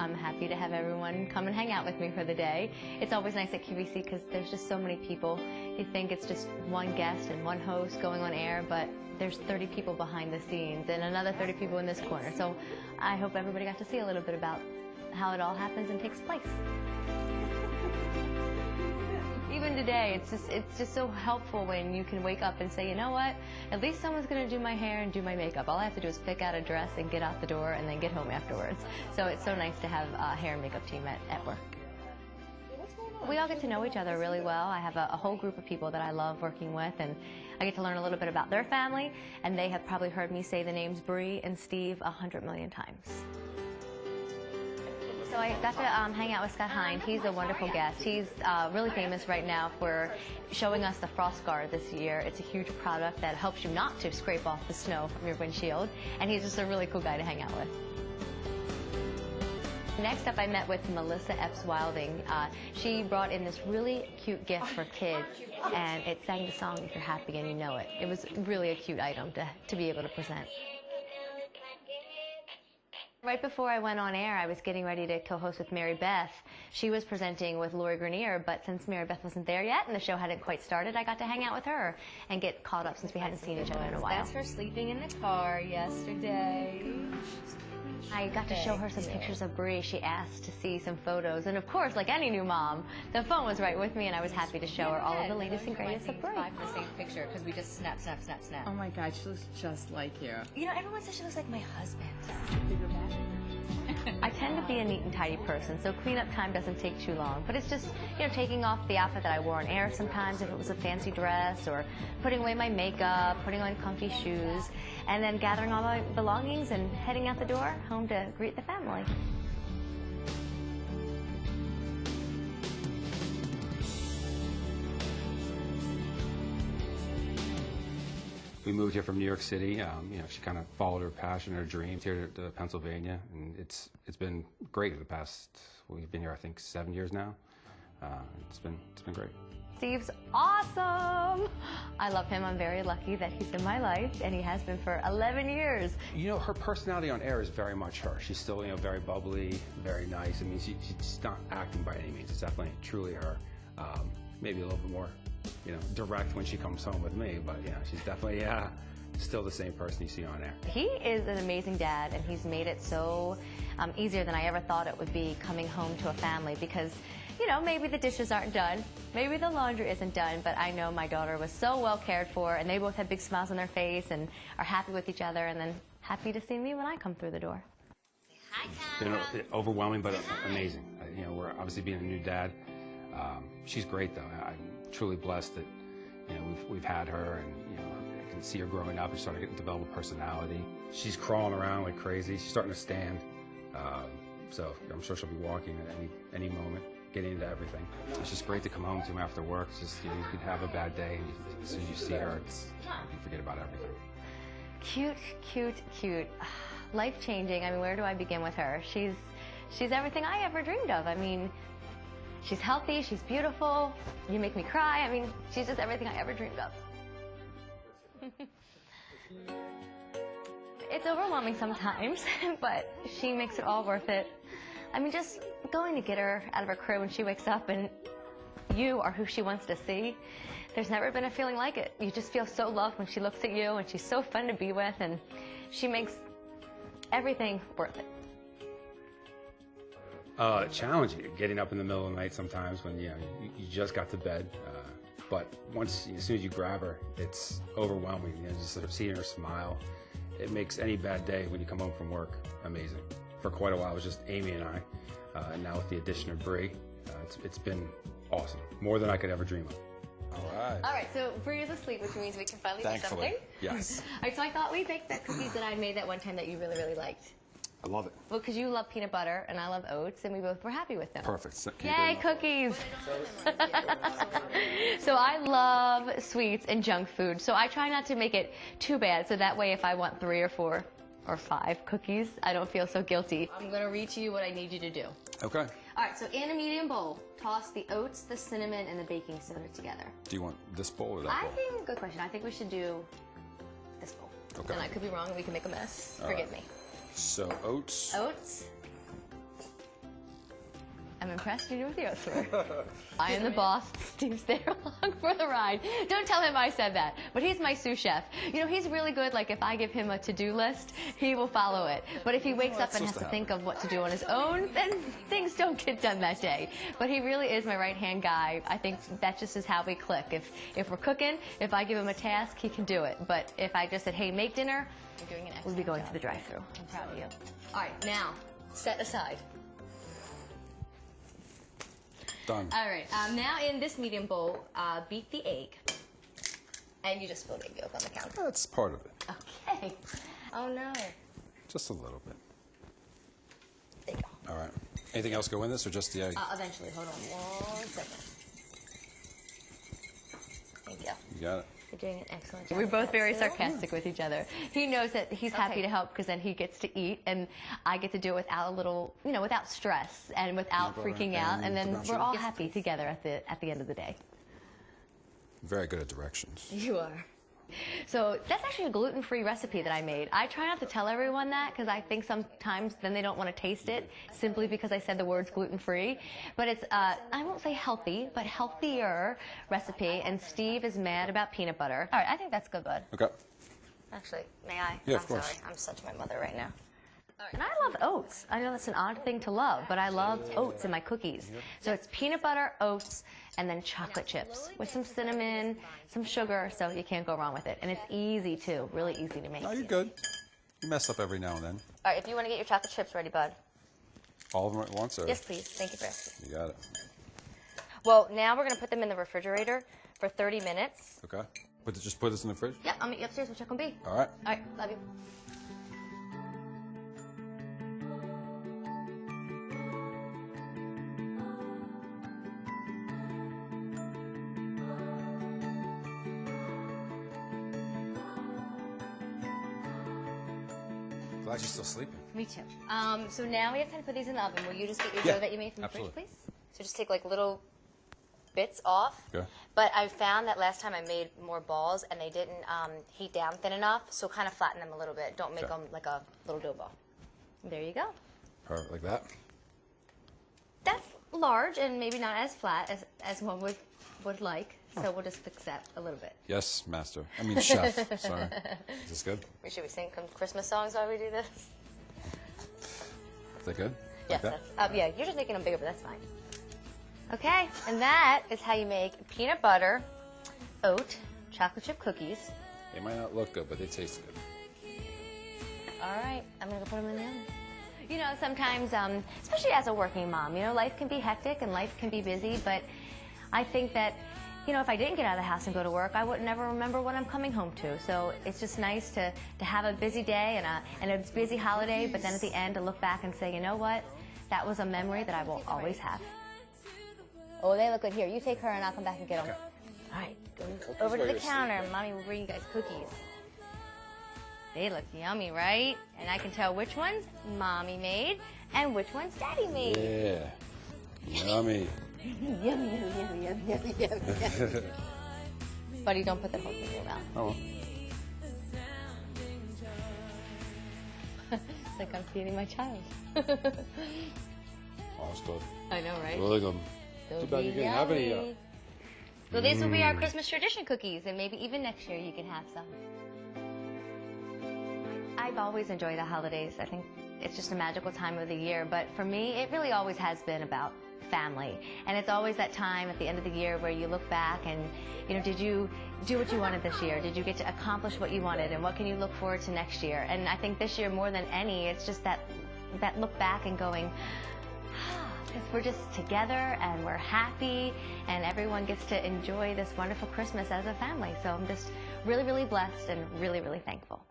I'm happy to have everyone come and hang out with me for the day. It's always nice at QVC because there's just so many people. You think it's just one guest and one host going on air, but there's 30 people behind the scenes and another 30 people in this corner. So I hope everybody got to see a little bit about how it all happens and takes place. Even today, it's just so helpful when you can wake up and say, you know what, at least someone's going to do my hair and do my makeup. All I have to do is pick out a dress and get out the door and then get home afterwards. So it's so nice to have a hair and makeup team at work. We all get to know each other really well. I have a whole group of people that I love working with, and I get to learn a little bit about their family, and they have probably heard me say the names Bree and Steve 100 million times. So I got to hang out with Scott Hine. He's a wonderful guest. He's really famous right now for showing us the Frost Guard this year. It's a huge product that helps you not to scrape off the snow from your windshield, and he's just a really cool guy to hang out with. Next up, I met with Melissa Epps Wilding. She brought in this really cute gift for kids, and it sang the song If You're Happy and You Know It. It was really a cute item to be able to present. Right before I went on air, I was getting ready to co-host with Mary Beth. She was presenting with Lori Greiner, but since Mary Beth wasn't there yet and the show hadn't quite started, I got to hang out with her and get caught up since we hadn't seen each other in a while. That's her sleeping in the car yesterday. I got to show her some pictures of Bree. She asked to see some photos. And of course, like any new mom, the phone was right with me, and I was happy to show her all of the latest and greatest of Bree. The same picture, because we just snap. Oh my God, she looks just like you. You know, everyone says she looks like my husband. I tend to be a neat and tidy person, so cleanup time doesn't take too long. But it's just, you know, taking off the outfit that I wore on air sometimes, if it was a fancy dress, or putting away my makeup, putting on comfy shoes, and then gathering all my belongings and heading out the door, home to greet the family. We moved here from New York City. You know, she kind of followed her passion, her dreams here to Pennsylvania, and it's been great the past. We've been here, I think, 7 years now. It's been great. Steve's awesome. I love him. I'm very lucky that he's in my life, and he has been for 11 years. You know, her personality on air is very much her. She's still, you know, very bubbly, very nice. I mean, she's not acting by any means. It's definitely truly her. Maybe a little bit more, you know, direct when she comes home with me, but yeah, she's definitely still the same person you see on air. He is an amazing dad, and he's made it so easier than I ever thought it would be coming home to a family, because, you know, maybe the dishes aren't done, maybe the laundry isn't done, but I know my daughter was so well cared for, and they both have big smiles on their face and are happy with each other, and then happy to see me when I come through the door. Hi, You know, overwhelming, but amazing. You know, we're obviously being a new dad. She's great, though. I'm truly blessed that, you know, we've had her, and, you know, I can see her growing up and starting to develop a personality. She's crawling around like crazy. She's starting to stand. So I'm sure she'll be walking at any moment, getting into everything. It's just great to come home to after work. It's just, you know, you could have a bad day, and as soon as you see her, you forget about everything. Cute, cute, cute. Life-changing. I mean, where do I begin with her? She's everything I ever dreamed of. I mean, she's healthy, she's beautiful, you make me cry. I mean, she's just everything I ever dreamed of. It's overwhelming sometimes, but she makes it all worth it. I mean, just going to get her out of her crib when she wakes up and you are who she wants to see. There's never been a feeling like it. You just feel so loved when she looks at you, and she's so fun to be with, and she makes everything worth it. Challenging, getting up in the middle of the night sometimes when, you know, you just got to bed. But as soon as you grab her, it's overwhelming. You know, just sort of seeing her smile, it makes any bad day when you come home from work amazing. For quite a while, it was just Amy and I, and now with the addition of Bree, it's been awesome, more than I could ever dream of. All right, so Bree is asleep, which means we can finally do something. Yes. All right, so I thought we'd bake the cookies that I made that one time that you really, really liked. I love it. Well, because you love peanut butter and I love oats, and we both were happy with them. Perfect. Yay, cookies! So I love sweets and junk food, so I try not to make it too bad, so that way if I want 3 or 4 or 5 cookies, I don't feel so guilty. I'm going to read to you what I need you to do. Okay. All right, so in a medium bowl, toss the oats, the cinnamon, and the baking soda together. Do you want this bowl or that bowl? Good question. I think we should do this bowl. Okay. And I could be wrong, and we can make a mess. All Forgive right. me. So oats. Oats. I'm impressed you knew what the oats were. I am the boss. Steve's there along for the ride. Don't tell him I said that. But he's my sous chef. You know, he's really good. Like, if I give him a to-do list, he will follow it. But if he wakes up and has to think of what to do on his own, then things don't get done that day. But he really is my right-hand guy. I think that just is how we click. If we're cooking, if I give him a task, he can do it. But if I just said, hey, make dinner, You're doing an we'll be going to the drive-thru. I'm proud of you. All right, now, set aside. Done. All right, now in this medium bowl, beat the egg. And you just spilled egg yolk on the counter. That's part of it. Okay. Oh, no. Just a little bit. There you go. All right. Anything else go in this or just the egg? Eventually, hold on 1 second. Thank you. You got it. You're doing an excellent job. We're both very sarcastic with each other. He knows that he's happy to help because then he gets to eat, and I get to do it without a little, you know, without stress and without freaking out, and then we're all happy together at the end of the day. Very good at directions. You are. So that's actually a gluten-free recipe that I made. I try not to tell everyone that because I think sometimes then they don't want to taste it simply because I said the words gluten-free. But it's, I won't say healthy, but healthier recipe. And Steve is mad about peanut butter. All right, I think that's good, bud. Okay. Actually, may I? Yeah, I'm of course. sorry. I'm such my mother right now. And I love oats. I know that's an odd thing to love, but I love oats in my cookies. So it's peanut butter, oats, and then chocolate chips with some cinnamon, some sugar, so you can't go wrong with it. And it's easy, too. Really easy to make. No, you're good. You mess up every now and then. All right, if you want to get your chocolate chips ready, bud. All of them at once, or? Yes, please. Thank you for asking. You got it. Well, now we're going to put them in the refrigerator for 30 minutes. Okay. Just put this in the fridge? Yep, I'll meet you upstairs. We'll check on B. All right. All right, love you. Glad you're still sleeping. Me too. So now we have time to put these in the oven. Will you just get your Yeah, dough that you made from the fridge, absolutely. please? So just take like little bits off. Okay. But I found that last time I made more balls and they didn't heat down thin enough, so kind of flatten them a little bit. Don't make Okay. them like a little dough ball. There you go. Perfect, like that? That's large and maybe not as flat as one would like. So we'll just fix that a little bit. Yes, master. I mean, chef. Sorry. Is this good? Should we sing some Christmas songs while we do this? Is that good? Yes, Like that's, yeah, you're just making them bigger, but that's fine. Okay, and that is how you make peanut butter, oat, chocolate chip cookies. They might not look good, but they taste good. All right, I'm gonna go put them in the oven. You know, sometimes, especially as a working mom, you know, life can be hectic and life can be busy, but I think that, you know, if I didn't get out of the house and go to work, I would never remember what I'm coming home to. So it's just nice to have a busy day and a busy holiday, but then at the end to look back and say, you know what, that was a memory that I will always have. Oh, they look good. Here, you take her and I'll come back and get them. All right, go over to the counter. Mommy will bring you guys cookies. They look yummy, right? And I can tell which ones Mommy made and which ones Daddy made. Yeah. Yummy. Yummy, yummy, yummy, yummy, yummy, yummy. Buddy, don't put that whole thing in your mouth. Oh, well. It's like I'm feeding my child. Oh, it's good. I know, right? Really good. They'll Too bad be you didn't have any yummy. yet. So these will be our Christmas tradition cookies, and maybe even next year you can have some. I've always enjoyed the holidays. I think it's just a magical time of the year, but for me, it really always has been about family. And it's always that time at the end of the year where you look back and, you know, did you do what you wanted this year? Did you get to accomplish what you wanted? And what can you look forward to next year? And I think this year more than any, it's just that look back and going, we're just together and we're happy and everyone gets to enjoy this wonderful Christmas as a family. So I'm just really, really blessed and really, really thankful.